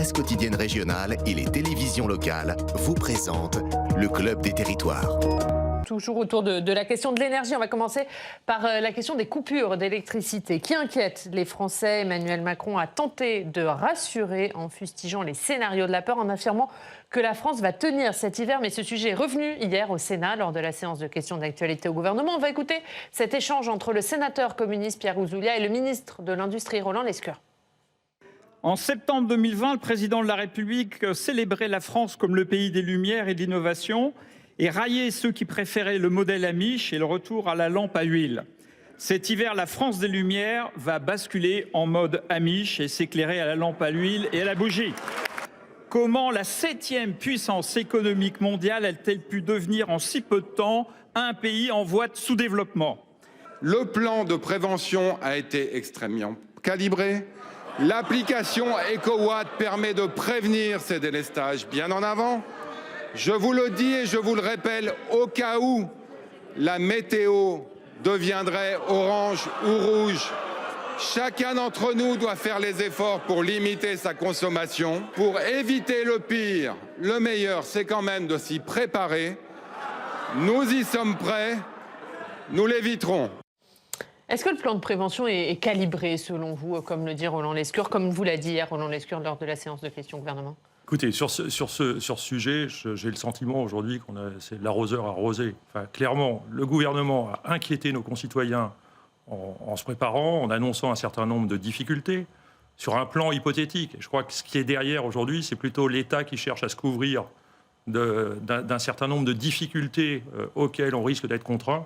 presse quotidienne régionale et les télévisions locales vous présentent le Club des territoires. Toujours autour de la question de l'énergie. On va commencer par la question des coupures d'électricité qui inquiètent les Français. Emmanuel Macron a tenté de rassurer en fustigeant les scénarios de la peur, en affirmant que la France va tenir cet hiver. Mais ce sujet est revenu hier au Sénat lors de la séance de questions d'actualité au gouvernement. On va écouter cet échange entre le sénateur communiste Pierre Ouzoulias et le ministre de l'Industrie Roland Lescure. En septembre 2020, le président de la République célébrait la France comme le pays des Lumières et de l'innovation et raillait ceux qui préféraient le modèle Amish et le retour à la lampe à huile. Cet hiver, la France des Lumières va basculer en mode Amish et s'éclairer à la lampe à l'huile et à la bougie. Comment la 7e puissance économique mondiale a-t-elle pu devenir en si peu de temps un pays en voie de sous-développement? Le plan de prévention a été extrêmement calibré. L'application EcoWatt permet de prévenir ces délestages bien en avant. Je vous le dis et je vous le répète, au cas où la météo deviendrait orange ou rouge, chacun d'entre nous doit faire les efforts pour limiter sa consommation, pour éviter le pire. Le meilleur, c'est quand même de s'y préparer. Nous y sommes prêts, nous l'éviterons. Est-ce que le plan de prévention est calibré, selon vous, comme le dit Roland Lescure, comme vous l'a dit hier Roland Lescure lors de la séance de questions au gouvernement? Écoutez, sur ce sujet, j'ai le sentiment aujourd'hui qu'on c'est l'arroseur arrosé. Enfin, clairement, le gouvernement a inquiété nos concitoyens en se préparant, en annonçant un certain nombre de difficultés sur un plan hypothétique. Et je crois que ce qui est derrière aujourd'hui, c'est plutôt l'État qui cherche à se couvrir d'un certain nombre de difficultés auxquelles on risque d'être contraint.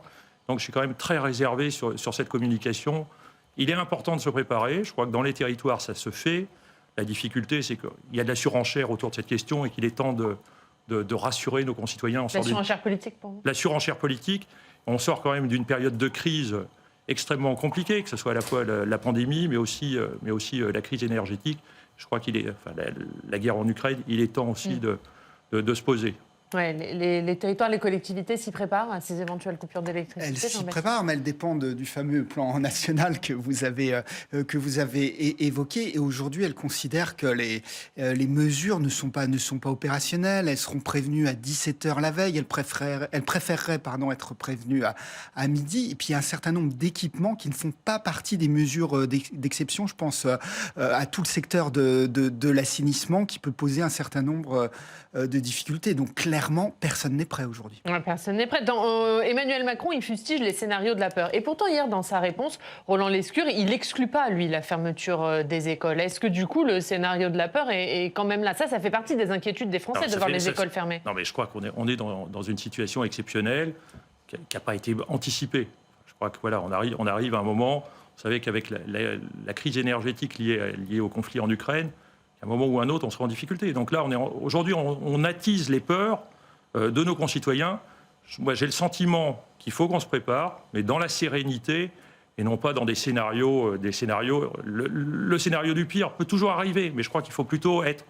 Donc je suis quand même très réservé sur cette communication. Il est important de se préparer. Je crois que dans les territoires, ça se fait. La difficulté, c'est qu'il y a de la surenchère autour de cette question et qu'il est temps de rassurer nos concitoyens. La surenchère politique, pour vous? La surenchère politique. On sort quand même d'une période de crise extrêmement compliquée, que ce soit à la fois la pandémie, mais aussi la crise énergétique. Je crois la guerre en Ukraine, il est temps aussi de se poser. Ouais, les territoires, les collectivités s'y préparent à ces éventuelles coupures d'électricité? Elles s'y préparent, mais elles dépendent du fameux plan national que vous avez évoqué. Et aujourd'hui, elles considèrent que les mesures ne sont pas opérationnelles. Elles seront prévenues à 17h la veille. Elles préféreraient être prévenues à midi. Et puis, il y a un certain nombre d'équipements qui ne font pas partie des mesures d'exception. Je pense à tout le secteur de l'assainissement qui peut poser un certain nombre de difficultés. Donc, clairement, personne n'est prêt aujourd'hui. Ouais, personne n'est prêt. Emmanuel Macron, il fustige les scénarios de la peur. Et pourtant, hier, dans sa réponse, Roland Lescure, il n'exclut pas, lui, la fermeture des écoles. Est-ce que, du coup, le scénario de la peur est quand même là? Ça fait partie des inquiétudes des Français de voir les écoles fermées. Non, mais je crois qu'on est dans une situation exceptionnelle qui n'a pas été anticipée. Je crois que voilà, on arrive à un moment, vous savez qu'avec la crise énergétique liée au conflit en Ukraine, à un moment ou un autre, on sera en difficulté. Donc là, aujourd'hui, on attise les peurs de nos concitoyens. Moi, j'ai le sentiment qu'il faut qu'on se prépare, mais dans la sérénité et non pas dans des scénarios. Le scénario du pire peut toujours arriver, mais je crois qu'il faut plutôt être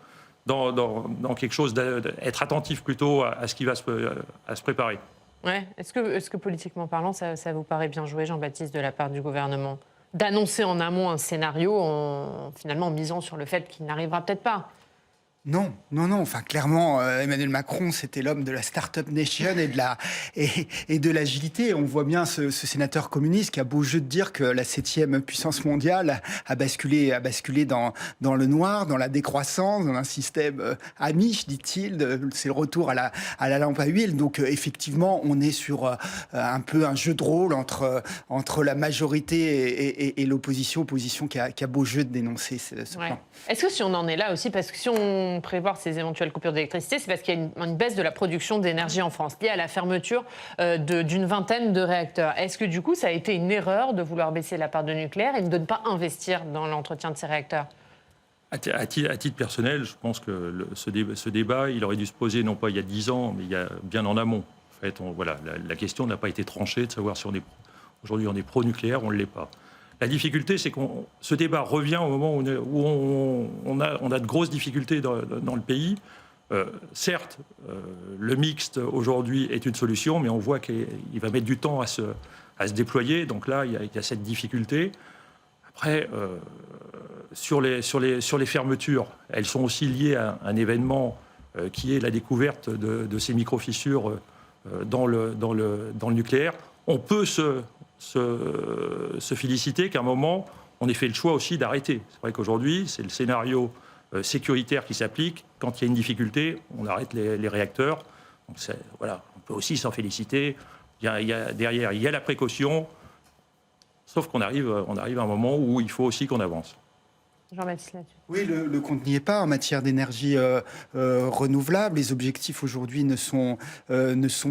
dans quelque chose, être attentif plutôt à ce qui va se préparer. Ouais. Est-ce que politiquement parlant, ça vous paraît bien joué, Jean-Baptiste, de la part du gouvernement, d'annoncer en amont un scénario en finalement misant sur le fait qu'il n'arrivera peut-être pas? Non. Enfin, clairement, Emmanuel Macron, c'était l'homme de la Startup Nation et de l'agilité. On voit bien ce sénateur communiste qui a beau jeu de dire que la 7e puissance mondiale a basculé dans le noir, dans la décroissance, dans un système Amish, dit-il. C'est le retour à la lampe à huile. Donc, effectivement, on est sur un peu un jeu de rôle entre la majorité et l'opposition. Opposition qui a beau jeu de dénoncer ce plan. Est-ce que si on en est là aussi, parce que si on prévoir ces éventuelles coupures d'électricité, c'est parce qu'il y a une baisse de la production d'énergie en France, liée à la fermeture d'une vingtaine de réacteurs. Est-ce que du coup, ça a été une erreur de vouloir baisser la part de nucléaire et de ne pas investir dans l'entretien de ces réacteurs? À titre personnel, je pense que ce débat, il aurait dû se poser non pas il y a 10 ans, mais il y a bien en amont. En fait, la question n'a pas été tranchée de savoir si aujourd'hui on est pro-nucléaire, on ne l'est pas. La difficulté, c'est que ce débat revient au moment où on a de grosses difficultés dans le pays. Certes, le mixte aujourd'hui est une solution, mais on voit qu'il va mettre du temps à se déployer. Donc là, il y a cette difficulté. Après, sur les fermetures, elles sont aussi liées à un événement qui est la découverte de ces micro-fissures dans le nucléaire. On peut se féliciter qu'à un moment, on ait fait le choix aussi d'arrêter. C'est vrai qu'aujourd'hui, c'est le scénario sécuritaire qui s'applique. Quand il y a une difficulté, on arrête les réacteurs. Donc voilà, on peut aussi s'en féliciter. Derrière, il y a la précaution. Sauf qu'on arrive à un moment où il faut aussi qu'on avance. Jean-Baptiste là-dessus. Oui, le compte n'y est pas en matière d'énergie renouvelable. Les objectifs aujourd'hui ne sont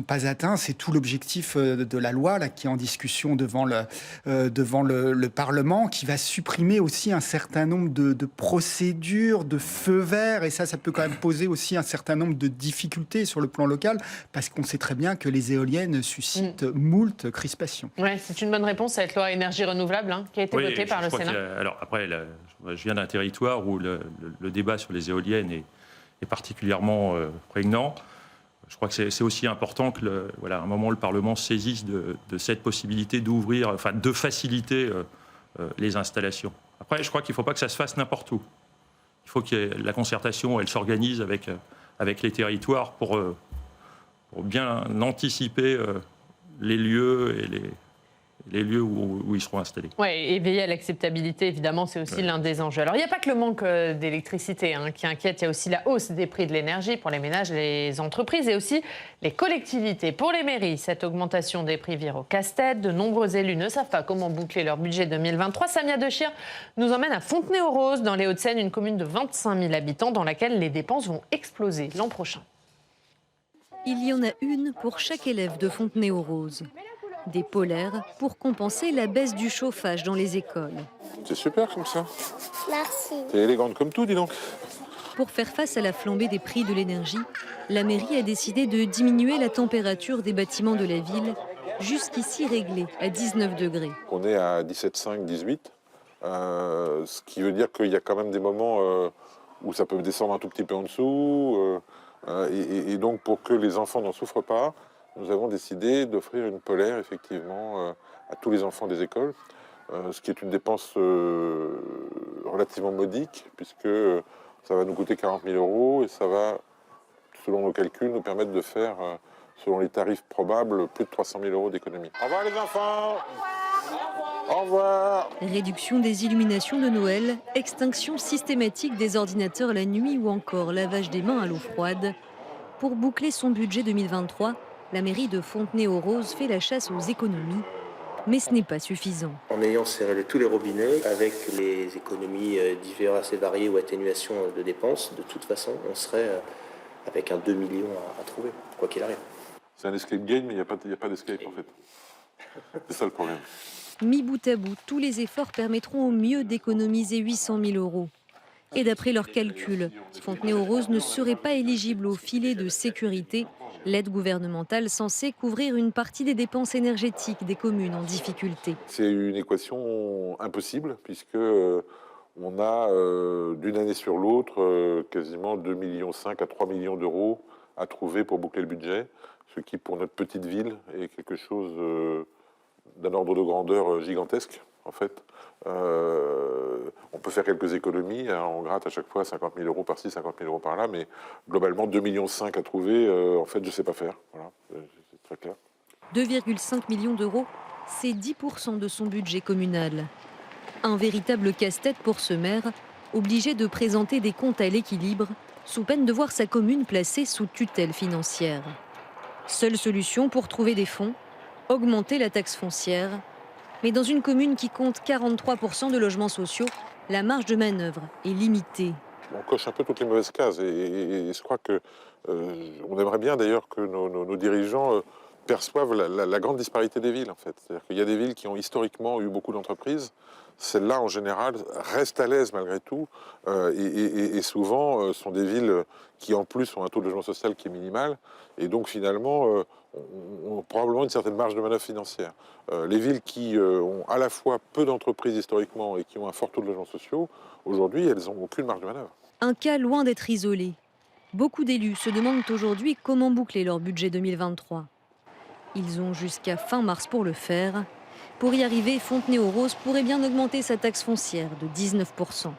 pas atteints. C'est tout l'objectif de la loi là, qui est en discussion devant le Parlement, qui va supprimer aussi un certain nombre de procédures, de feux verts. Et ça peut quand même poser aussi un certain nombre de difficultés sur le plan local, parce qu'on sait très bien que les éoliennes suscitent moult crispations. Ouais, c'est une bonne réponse, cette loi énergie renouvelable qui a été votée par le Sénat. Alors après, je viens d'un territoire où le débat sur les éoliennes est particulièrement prégnant. Je crois que c'est aussi important que, à un moment, le Parlement saisisse de cette possibilité d'ouvrir, enfin, de faciliter les installations. Après, je crois qu'il ne faut pas que ça se fasse n'importe où. Il faut que la concertation, elle s'organise avec les territoires pour bien anticiper les lieux et les lieux où ils seront installés. Oui, et veiller à l'acceptabilité, évidemment, c'est aussi l'un des enjeux. Alors, il n'y a pas que le manque d'électricité qui inquiète, il y a aussi la hausse des prix de l'énergie pour les ménages, les entreprises et aussi les collectivités. Pour les mairies, cette augmentation des prix vire au casse-tête. De nombreux élus ne savent pas comment boucler leur budget 2023. Samia Dechir nous emmène à Fontenay-aux-Roses, dans les Hauts-de-Seine, une commune de 25 000 habitants dans laquelle les dépenses vont exploser l'an prochain. Il y en a une pour chaque élève de Fontenay-aux-Roses. Des polaires pour compenser la baisse du chauffage dans les écoles. C'est super comme ça. Merci. T'es élégante comme tout, dis donc. Pour faire face à la flambée des prix de l'énergie, la mairie a décidé de diminuer la température des bâtiments de la ville, jusqu'ici réglée à 19 degrés. On est à 17,5, 18, ce qui veut dire qu'il y a quand même des moments où ça peut descendre un tout petit peu en dessous. Et donc, pour que les enfants n'en souffrent pas, nous avons décidé d'offrir une polaire, effectivement, à tous les enfants des écoles, ce qui est une dépense relativement modique, puisque ça va nous coûter 40 000 € et ça va, selon nos calculs, nous permettre de faire, selon les tarifs probables, plus de 300 000 € d'économie. Au revoir les enfants. Au revoir. Réduction des illuminations de Noël, extinction systématique des ordinateurs la nuit ou encore lavage des mains à l'eau froide. Pour boucler son budget 2023, la mairie de Fontenay-aux-Roses fait la chasse aux économies, mais ce n'est pas suffisant. En ayant serré tous les robinets, avec les économies diverses et variées ou atténuation de dépenses, de toute façon, on serait avec un 2 millions à trouver, quoi qu'il arrive. C'est un escape game, mais il n'y a pas d'escape en fait. C'est ça le problème. Mis bout à bout, tous les efforts permettront au mieux d'économiser 800 000 €. Et d'après leurs calculs, Fontenay-aux-Roses ne serait pas éligible au filet de sécurité, l'aide gouvernementale censée couvrir une partie des dépenses énergétiques des communes en difficulté. C'est une équation impossible, puisque on a d'une année sur l'autre quasiment 2,5 millions à 3 millions d'euros à trouver pour boucler le budget, ce qui pour notre petite ville est quelque chose d'un ordre de grandeur gigantesque. En fait, on peut faire quelques économies, on gratte à chaque fois 50 000 € par-ci, 50 000 € par-là, mais globalement 2,5 millions à trouver, en fait, je ne sais pas faire. Voilà, c'est très clair. 2,5 millions d'euros, c'est 10% de son budget communal. Un véritable casse-tête pour ce maire, obligé de présenter des comptes à l'équilibre, sous peine de voir sa commune placée sous tutelle financière. Seule solution pour trouver des fonds, augmenter la taxe foncière. Mais dans une commune qui compte 43% de logements sociaux, la marge de manœuvre est limitée. On coche un peu toutes les mauvaises cases et je crois que on aimerait bien d'ailleurs que nos dirigeants perçoivent la grande disparité des villes en fait. C'est-à-dire qu'il y a des villes qui ont historiquement eu beaucoup d'entreprises. Celles-là, en général, restent à l'aise malgré tout et souvent sont des villes qui en plus ont un taux de logement social qui est minimal et donc finalement ont probablement une certaine marge de manœuvre financière. Les villes qui ont à la fois peu d'entreprises historiquement et qui ont un fort taux de logements sociaux, aujourd'hui, elles n'ont aucune marge de manœuvre. Un cas loin d'être isolé. Beaucoup d'élus se demandent aujourd'hui comment boucler leur budget 2023. Ils ont jusqu'à fin mars pour le faire. Pour y arriver, Fontenay-aux-Roses pourrait bien augmenter sa taxe foncière de 19%.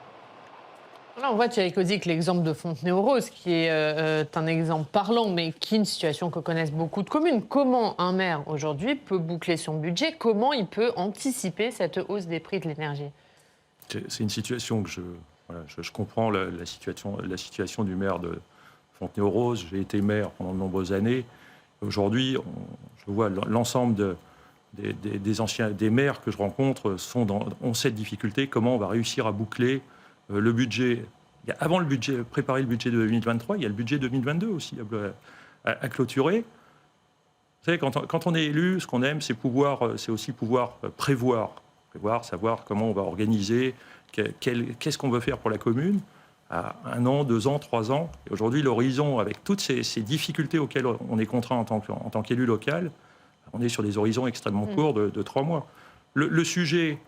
Là, on voit, Thierry Cozic, l'exemple de Fontenay-aux-Roses, qui est un exemple parlant, mais qui est une situation que connaissent beaucoup de communes. Comment un maire, aujourd'hui, peut boucler son budget? Comment il peut anticiper cette hausse des prix de l'énergie? C'est une situation que je comprends, la situation du maire de Fontenay-aux-Roses. J'ai été maire pendant de nombreuses années. Aujourd'hui, je vois l'ensemble des maires que je rencontre ont cette difficulté. Comment on va réussir à boucler le budget? Avant préparer le budget de 2023, il y a le budget 2022 aussi à clôturer. Vous savez, quand on est élu, ce qu'on aime, c'est aussi pouvoir prévoir, savoir comment on va organiser, qu'est-ce qu'on veut faire pour la commune à 1 an, 2 ans, 3 ans. Et aujourd'hui, l'horizon, avec toutes ces difficultés auxquelles on est contraint en tant qu'élu local, on est sur des horizons extrêmement courts de 3 mois. Le sujet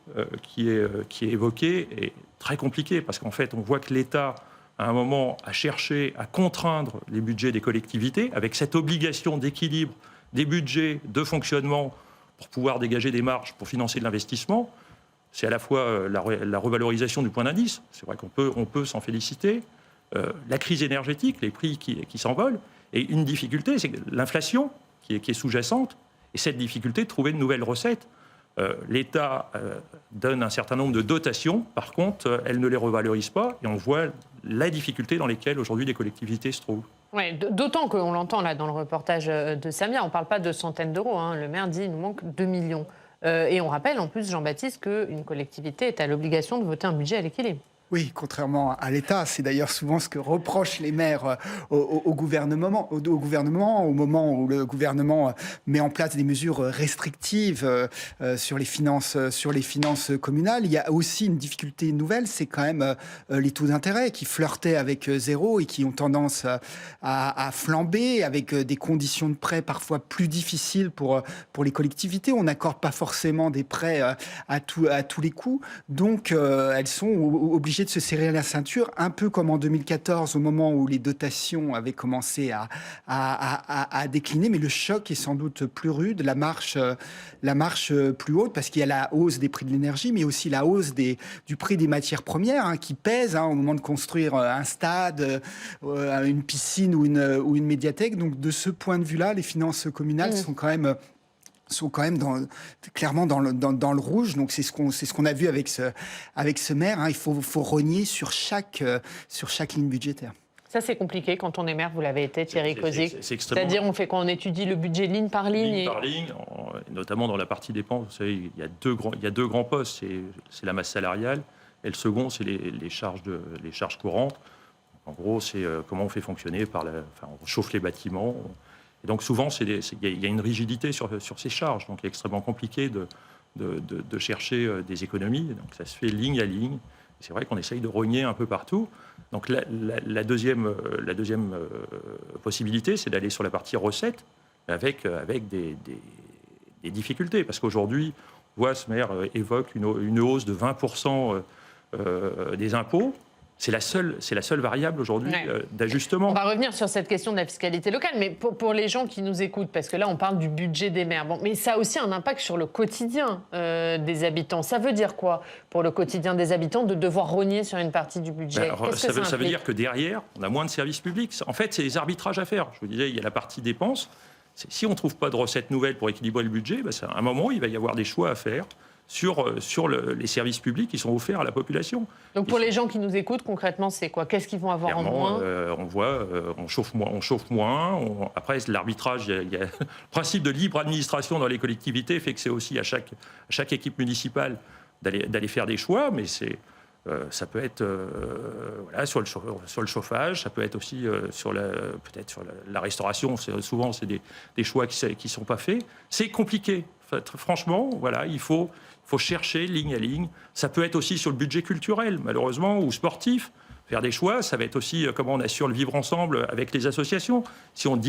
qui est évoqué est très compliqué parce qu'en fait, on voit que l'État, à un moment, a cherché à contraindre les budgets des collectivités avec cette obligation d'équilibre des budgets de fonctionnement pour pouvoir dégager des marges pour financer de l'investissement. C'est à la fois la revalorisation du point d'indice, c'est vrai qu'on peut s'en féliciter, la crise énergétique, les prix qui s'envolent, et une difficulté, c'est l'inflation qui est sous-jacente, et cette difficulté de trouver de nouvelles recettes. L'État donne un certain nombre de dotations, par contre, elle ne les revalorise pas, et on voit la difficulté dans lesquelles aujourd'hui les collectivités se trouvent. Ouais, d'autant qu'on l'entend là dans le reportage de Samia, on ne parle pas de centaines d'euros, hein. Le maire dit il nous manque 2 millions. Et on rappelle en plus, Jean-Baptiste, qu'une collectivité est à l'obligation de voter un budget à l'équilibre. Oui, contrairement à l'État, c'est d'ailleurs souvent ce que reprochent les maires au gouvernement, au moment où le gouvernement met en place des mesures restrictives sur les finances communales. Il y a aussi une difficulté nouvelle, c'est quand même les taux d'intérêt qui flirtaient avec 0 et qui ont tendance à flamber, avec des conditions de prêt parfois plus difficiles pour les collectivités. On n'accorde pas forcément des prêts à tous les coups, donc elles sont obligées de se serrer la ceinture, un peu comme en 2014, au moment où les dotations avaient commencé à décliner, mais le choc est sans doute plus rude, la marche plus haute, parce qu'il y a la hausse des prix de l'énergie, mais aussi la hausse du prix des matières premières, qui pèse au moment de construire un stade, une piscine ou une médiathèque. Donc de ce point de vue-là, les finances communales sont quand même clairement dans le rouge. Donc c'est ce qu'on a vu avec ce maire. Il faut rogner sur chaque ligne budgétaire. Ça, c'est compliqué quand on est maire, vous l'avez été, Thierry Cozic. C'est-à-dire, on fait quoi? On étudie le budget ligne par ligne. Ligne par ligne, notamment dans la partie dépenses. Vous savez, il y a deux grands postes. C'est la masse salariale. Et le second, c'est les charges courantes. En gros, c'est comment on fait fonctionner on chauffe les bâtiments. Et donc souvent, il y a une rigidité sur ces charges. Donc il est extrêmement compliqué de chercher des économies. Donc ça se fait ligne à ligne. C'est vrai qu'on essaye de rogner un peu partout. Donc la deuxième possibilité, c'est d'aller sur la partie recettes avec des difficultés. Parce qu'aujourd'hui, on voit, ce maire évoque une hausse de 20% des impôts. C'est la seule variable aujourd'hui d'ajustement. On va revenir sur cette question de la fiscalité locale, mais pour les gens qui nous écoutent, parce que là, on parle du budget des maires. Bon, mais ça a aussi un impact sur le quotidien des habitants. Ça veut dire quoi pour le quotidien des habitants de devoir rogner sur une partie du budget? Ça veut dire que derrière, on a moins de services publics. En fait, c'est des arbitrages à faire. Je vous disais, il y a la partie dépenses. Si on ne trouve pas de recettes nouvelles pour équilibrer le budget, à un moment, il va y avoir des choix à faire sur les services publics qui sont offerts à la population. Donc pour les gens qui nous écoutent, concrètement, c'est quoi? Qu'est-ce qu'ils vont avoir en moins? On chauffe moins. Après, l'arbitrage, il y a le principe de libre administration dans les collectivités fait que c'est aussi à chaque équipe municipale d'aller faire des choix, mais ça peut être sur le chauffage, ça peut être aussi sur la restauration. Souvent, c'est des choix qui sont pas faits. C'est compliqué. Franchement, il faut chercher ligne à ligne. Ça peut être aussi sur le budget culturel, malheureusement, ou sportif. Faire des choix, ça va être aussi comment on assure le vivre ensemble avec les associations. Si on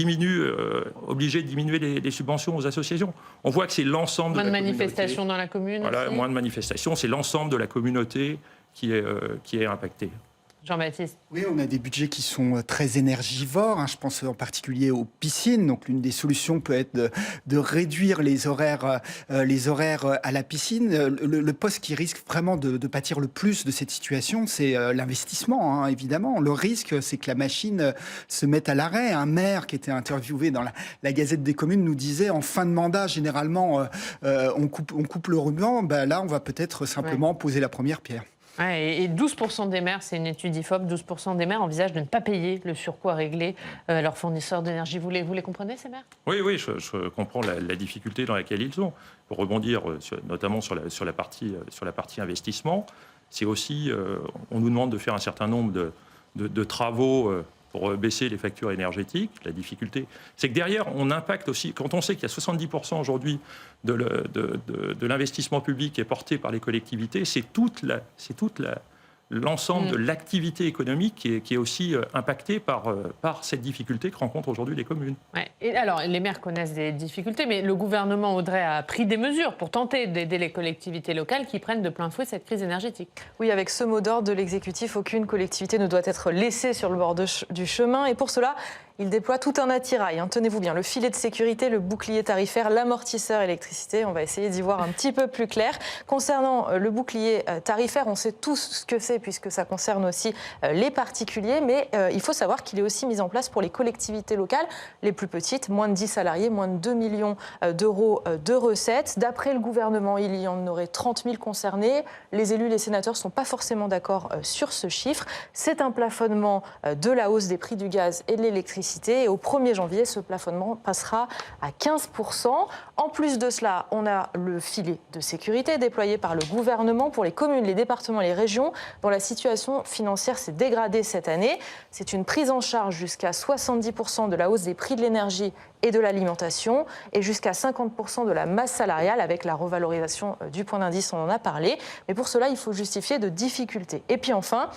obligé de diminuer les subventions aux associations, on voit que c'est l'ensemble de la communauté. Moins de manifestations dans la commune aussi. Moins de manifestations, c'est l'ensemble de la communauté qui est impactée. Jean-Baptiste. Oui, on a des budgets qui sont très énergivores. Je pense en particulier aux piscines. Donc, l'une des solutions peut être de réduire les horaires à la piscine. Le poste qui risque vraiment de pâtir le plus de cette situation, c'est l'investissement, évidemment. Le risque, c'est que la machine se mette à l'arrêt. Un maire qui était interviewé dans la Gazette des communes nous disait en fin de mandat, généralement, on coupe le ruban. Là, on va peut-être simplement poser la première pierre. Ouais, et 12% des maires, c'est une étude IFOP, 12% des maires envisagent de ne pas payer le surcoût à régler leurs fournisseurs d'énergie. Vous les comprenez, ces maires ? Oui, je comprends la difficulté dans laquelle ils sont. Pour rebondir notamment sur la partie investissement, c'est aussi, on nous demande de faire un certain nombre de travaux pour baisser les factures énergétiques. La difficulté, c'est que derrière, on impacte aussi, quand on sait qu'il y a 70% aujourd'hui de l'investissement public qui est porté par les collectivités, c'est l'ensemble de l'activité économique qui est aussi impactée par cette difficulté que rencontrent aujourd'hui les communes. Ouais. Et alors, les maires connaissent des difficultés, mais le gouvernement, Audrey, a pris des mesures pour tenter d'aider les collectivités locales qui prennent de plein fouet cette crise énergétique. Oui, avec ce mot d'ordre de l'exécutif, aucune collectivité ne doit être laissée sur le bord du chemin. Et pour cela, il déploie tout un attirail. Tenez-vous bien, le filet de sécurité, le bouclier tarifaire, l'amortisseur électricité. On va essayer d'y voir un petit peu plus clair. Concernant le bouclier tarifaire, on sait tous ce que c'est puisque ça concerne aussi les particuliers. Mais il faut savoir qu'il est aussi mis en place pour les collectivités locales, les plus petites, moins de 10 salariés, moins de 2 millions d'euros de recettes. D'après le gouvernement, il y en aurait 30 000 concernés. Les élus, les sénateurs ne sont pas forcément d'accord sur ce chiffre. C'est un plafonnement de la hausse des prix du gaz et de l'électricité. Et au 1er janvier, ce plafonnement passera à 15%. En plus de cela, on a le filet de sécurité déployé par le gouvernement pour les communes, les départements, les régions dont la situation financière s'est dégradée cette année. C'est une prise en charge jusqu'à 70% de la hausse des prix de l'énergie et de l'alimentation et jusqu'à 50% de la masse salariale avec la revalorisation du point d'indice, on en a parlé. Mais pour cela, il faut justifier de difficultés. Et puis enfin,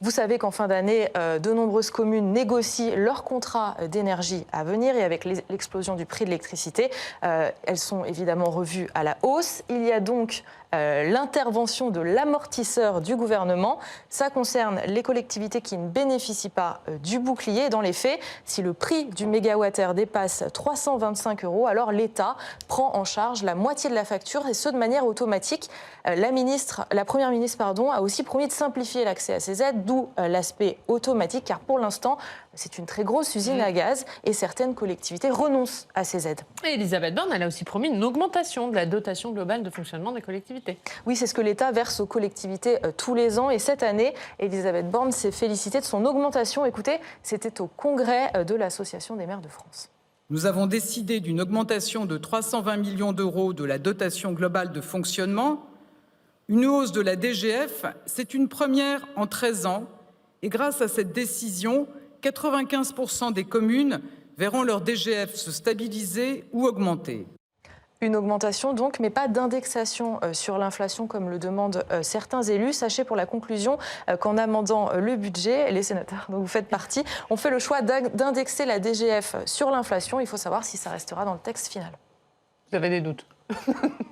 vous savez qu'en fin d'année, de nombreuses communes négocient leurs contrats d'énergie à venir et avec l'explosion du prix de l'électricité, elles sont évidemment revues à la hausse. Il y a donc l'intervention de l'amortisseur du gouvernement. Ça concerne les collectivités qui ne bénéficient pas du bouclier. Dans les faits, si le prix du mégawattheure dépasse 325 €, alors l'État prend en charge la moitié de la facture et ce de manière automatique. La Première ministre a aussi promis de simplifier l'accès à ces aides, d'où l'aspect automatique, car pour l'instant, c'est une très grosse usine à gaz et certaines collectivités renoncent à ces aides. Et Elisabeth Borne, elle a aussi promis une augmentation de la dotation globale de fonctionnement des collectivités. Oui, c'est ce que l'État verse aux collectivités tous les ans. Et cette année, Elisabeth Borne s'est félicitée de son augmentation. Écoutez, c'était au congrès de l'Association des maires de France. Nous avons décidé d'une augmentation de 320 millions d'euros de la dotation globale de fonctionnement. Une hausse de la DGF, c'est une première en 13 ans. Et grâce à cette décision, 95% des communes verront leur DGF se stabiliser ou augmenter. Une augmentation donc, mais pas d'indexation sur l'inflation comme le demandent certains élus. Sachez pour la conclusion qu'en amendant le budget, les sénateurs dont vous faites partie ont fait le choix d'indexer la DGF sur l'inflation. Il faut savoir si ça restera dans le texte final. Vous avez des doutes ?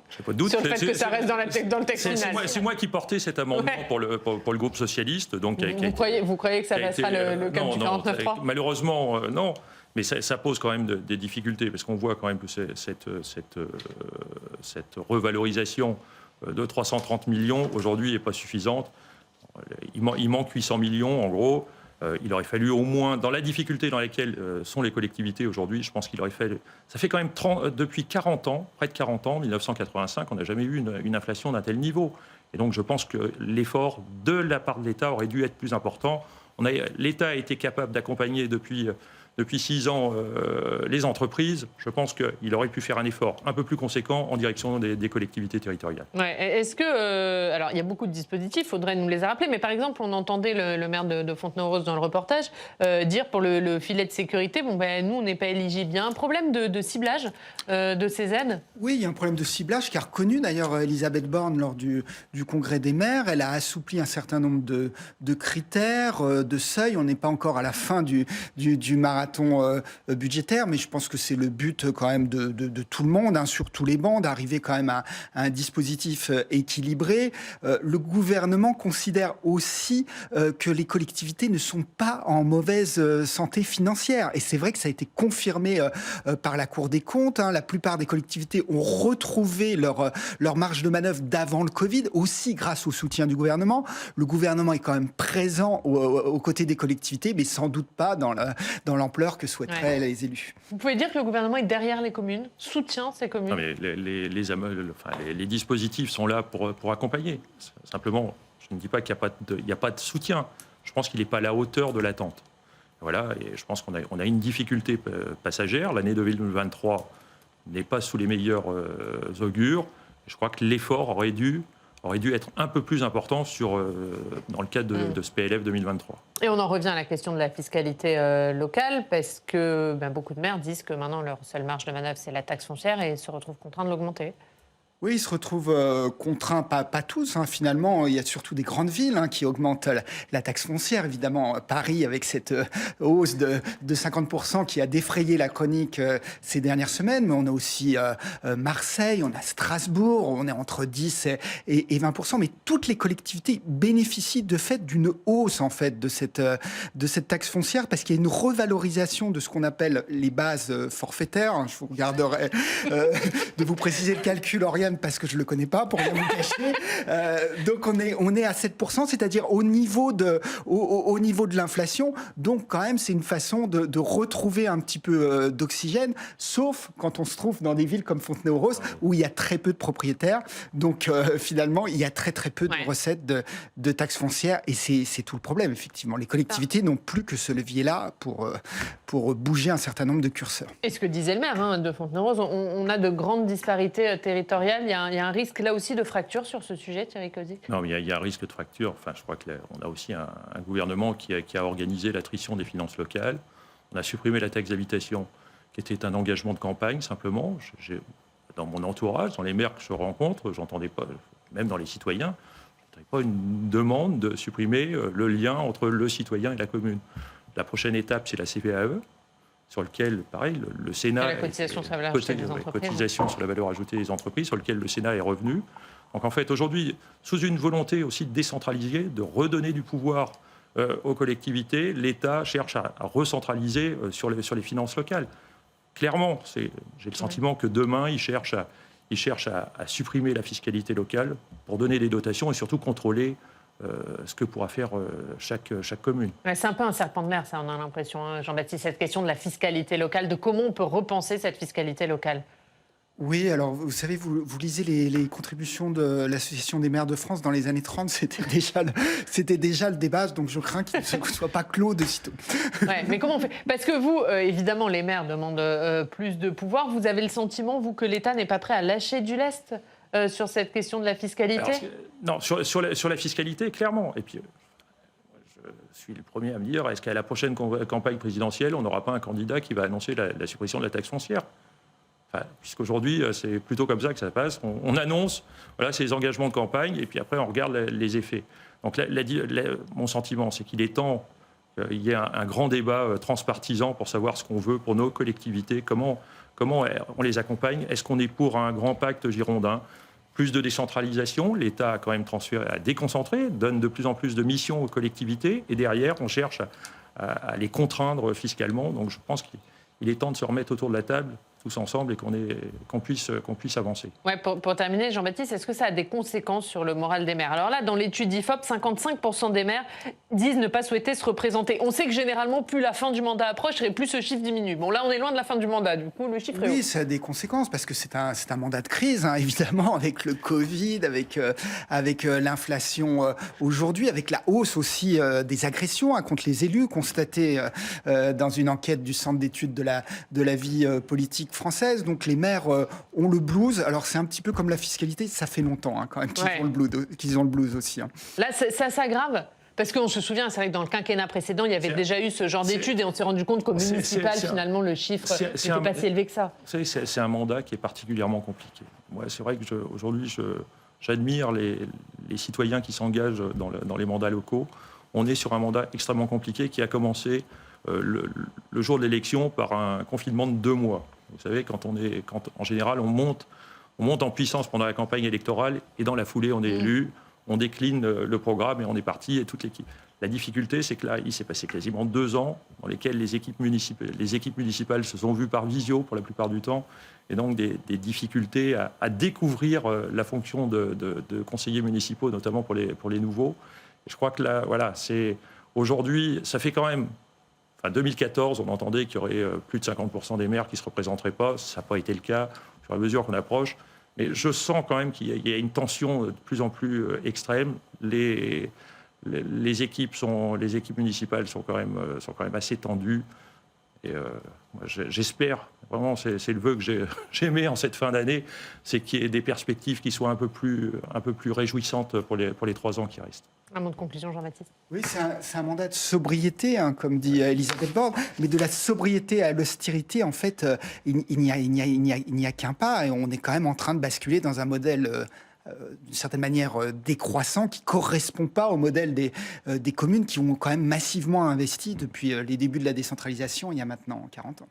J'ai pas de doute. Sur le fait que ça reste dans le texte final. C'est moi qui portais cet amendement pour le groupe socialiste. Donc, vous croyez que ça restera le cas du 49.3 ? Malheureusement, non. Mais ça pose quand même des difficultés, parce qu'on voit quand même que cette revalorisation de 330 millions, aujourd'hui, n'est pas suffisante. Il manque 800 millions, en gros. Il aurait fallu au moins, dans la difficulté dans laquelle sont les collectivités aujourd'hui, je pense qu'il aurait fallu... Ça fait quand même depuis 40 ans, près de 40 ans, 1985, on n'a jamais eu une inflation d'un tel niveau. Et donc je pense que l'effort de la part de l'État aurait dû être plus important. L'État a été capable d'accompagner depuis 6 ans les entreprises. Je pense qu'il aurait pu faire un effort un peu plus conséquent en direction des collectivités territoriales. Ouais. Est-ce que... alors, il y a beaucoup de dispositifs, il faudrait nous les rappeler, mais par exemple, on entendait le maire de Fontenay-aux-Roses dans le reportage dire pour le filet de sécurité, nous, on n'est pas éligible. Il y a un problème de ciblage de ces aides ? Oui, il y a un problème de ciblage qu'a reconnu d'ailleurs Elisabeth Borne lors du congrès des maires. Elle a assoupli un certain nombre de critères, de seuils. On n'est pas encore à la fin du marathon marathon budgétaire, mais je pense que c'est le but quand même de tout le monde, hein, sur tous les bancs, d'arriver quand même à un dispositif équilibré. Le gouvernement considère aussi que les collectivités ne sont pas en mauvaise santé financière. Et c'est vrai que ça a été confirmé par la Cour des comptes. Hein. La plupart des collectivités ont retrouvé leur marge de manœuvre d'avant le Covid, aussi grâce au soutien du gouvernement. Le gouvernement est quand même présent aux côtés des collectivités, mais sans doute pas dans l'ampleur que souhaiteraient les élus. Vous pouvez dire que le gouvernement est derrière les communes, soutient ces communes? Non, mais les dispositifs sont là pour accompagner. Simplement, je ne dis pas qu'il n'y a pas de soutien. Je pense qu'il n'est pas à la hauteur de l'attente. Voilà, et je pense qu'on a une difficulté passagère. L'année 2023 n'est pas sous les meilleurs augures. Je crois que l'effort aurait dû être un peu plus important dans le cadre de ce PLF 2023. Et on en revient à la question de la fiscalité locale, parce que beaucoup de maires disent que maintenant leur seule marge de manœuvre, c'est la taxe foncière, et se retrouvent contraints de l'augmenter. Oui, ils se retrouvent contraints, pas tous, hein, finalement. Il y a surtout des grandes villes qui augmentent la taxe foncière, évidemment. Paris, avec cette hausse de 50% qui a défrayé la chronique ces dernières semaines. Mais on a aussi Marseille, on a Strasbourg, on est entre 10 et 20%. Mais toutes les collectivités bénéficient de fait d'une hausse, en fait, de cette taxe foncière, parce qu'il y a une revalorisation de ce qu'on appelle les bases forfaitaires. Je vous regarderai de vous préciser le calcul, Oriane, parce que je ne le connais pas, pour rien vous cacher. Donc on est à 7%, c'est-à-dire au niveau de l'inflation. Donc quand même, c'est une façon de retrouver un petit peu d'oxygène, sauf quand on se trouve dans des villes comme Fontenay-aux-Roses, où il y a très peu de propriétaires. Donc finalement, il y a très peu de recettes de taxes foncières, et c'est tout le problème, effectivement. Les collectivités n'ont plus que ce levier-là pour bouger un certain nombre de curseurs. Et ce que disait le maire de Fontenay-aux-Roses, on a de grandes disparités territoriales. Il y a un risque là aussi de fracture sur ce sujet, Thierry Cozic? Non, mais il y a un risque de fracture. Enfin, je crois qu'on a aussi un gouvernement qui a organisé l'attrition des finances locales. On a supprimé la taxe d'habitation, qui était un engagement de campagne, simplement. Dans mon entourage, dans les maires que je rencontre, j'entendais pas, même dans les citoyens, j'entendais pas une demande de supprimer le lien entre le citoyen et la commune. La prochaine étape, c'est la CVAE, sur lequel, pareil, le Sénat... La cotisation sur la valeur ajoutée des entreprises. Cotisation sur la valeur ajoutée des entreprises, sur lequel le Sénat est revenu. Donc en fait, aujourd'hui, sous une volonté aussi de décentraliser, de redonner du pouvoir aux collectivités, l'État cherche à recentraliser sur les finances locales. Clairement, j'ai le sentiment que demain, il cherche à supprimer la fiscalité locale pour donner des dotations et surtout contrôler ce que pourra faire chaque commune. Ouais, c'est un peu un serpent de mer, ça, on a l'impression, hein, Jean-Baptiste, cette question de la fiscalité locale, de comment on peut repenser cette fiscalité locale. Oui, alors vous savez, vous lisez les contributions de l'Association des maires de France dans les années 30, c'était déjà le débat, donc je crains qu'il ne soit pas clos de sitôt. Ouais, mais comment on fait? Parce que vous, évidemment, les maires demandent plus de pouvoir. Vous avez le sentiment, vous, que l'État n'est pas prêt à lâcher du lest sur cette question de la fiscalité? Non, sur la fiscalité, clairement. Et puis, je suis le premier à me dire, est-ce qu'à la prochaine campagne présidentielle, on n'aura pas un candidat qui va annoncer la suppression de la taxe foncière? Puisqu'aujourd'hui, c'est plutôt comme ça que ça passe. On annonce, voilà, c'est les engagements de campagne, et puis après, on regarde les effets. Donc, mon sentiment, c'est qu'il est temps qu'il y ait un grand débat transpartisan pour savoir ce qu'on veut pour nos collectivités, comment on les accompagne. Est-ce qu'on est pour un grand pacte girondin? Plus de décentralisation, l'État a quand même transféré, à déconcentrer, donne de plus en plus de missions aux collectivités, et derrière, on cherche à les contraindre fiscalement. Donc, je pense qu'il est temps de se remettre autour de la table tous ensemble et qu'on puisse avancer. Ouais, pour terminer, Jean-Baptiste, est-ce que ça a des conséquences sur le moral des maires? Alors là, dans l'étude IFOP, 55% des maires disent ne pas souhaiter se représenter. On sait que généralement, plus la fin du mandat approche, et plus ce chiffre diminue. Bon, là, on est loin de la fin du mandat, du coup, le chiffre est haut. Oui, ça a des conséquences, parce que c'est un mandat de crise, hein, évidemment, avec le Covid, avec l'inflation aujourd'hui, avec la hausse aussi des agressions contre les élus, constatées dans une enquête du Centre d'études de la vie politique française. Donc les maires ont le blues. Alors c'est un petit peu comme la fiscalité, ça fait longtemps quand même qu'ils ont le blues aussi. Hein. Là, ça s'aggrave. Parce qu'on se souvient, c'est vrai que dans le quinquennat précédent, il y avait déjà eu ce genre d'études et on s'est rendu compte qu'au municipal, finalement, le chiffre n'était pas si élevé que ça. C'est un mandat qui est particulièrement compliqué. Moi, c'est vrai que aujourd'hui, j'admire les citoyens qui s'engagent dans les mandats locaux. On est sur un mandat extrêmement compliqué qui a commencé le jour de l'élection par un confinement de 2 mois. Vous savez, quand en général, on monte en puissance pendant la campagne électorale et dans la foulée, on est élu, on décline le programme et on est parti et toute l'équipe. La difficulté, c'est que là, il s'est passé quasiment 2 ans dans lesquels les équipes municipales se sont vues par visio pour la plupart du temps, et donc des difficultés à découvrir la fonction de conseillers municipaux, notamment pour les nouveaux. Et je crois que là, voilà, aujourd'hui, ça fait quand même... En 2014, on entendait qu'il y aurait plus de 50% des maires qui ne se représenteraient pas. Ça n'a pas été le cas au fur et à mesure qu'on approche. Mais je sens quand même qu'il y a une tension de plus en plus extrême. Les équipes municipales sont quand même assez tendues. Et moi, j'espère, vraiment, c'est le vœu que j'aimais en cette fin d'année, c'est qu'il y ait des perspectives qui soient un peu plus réjouissantes pour les 3 ans qui restent. Un mot de conclusion, Jean-Baptiste. Oui, c'est un mandat de sobriété, hein, comme dit Elisabeth Borne, mais de la sobriété à l'austérité, en fait, il n'y a qu'un pas, et on est quand même en train de basculer dans un modèle d'une certaine manière décroissant, qui ne correspond pas au modèle des communes qui ont quand même massivement investi depuis les débuts de la décentralisation, il y a maintenant 40 ans.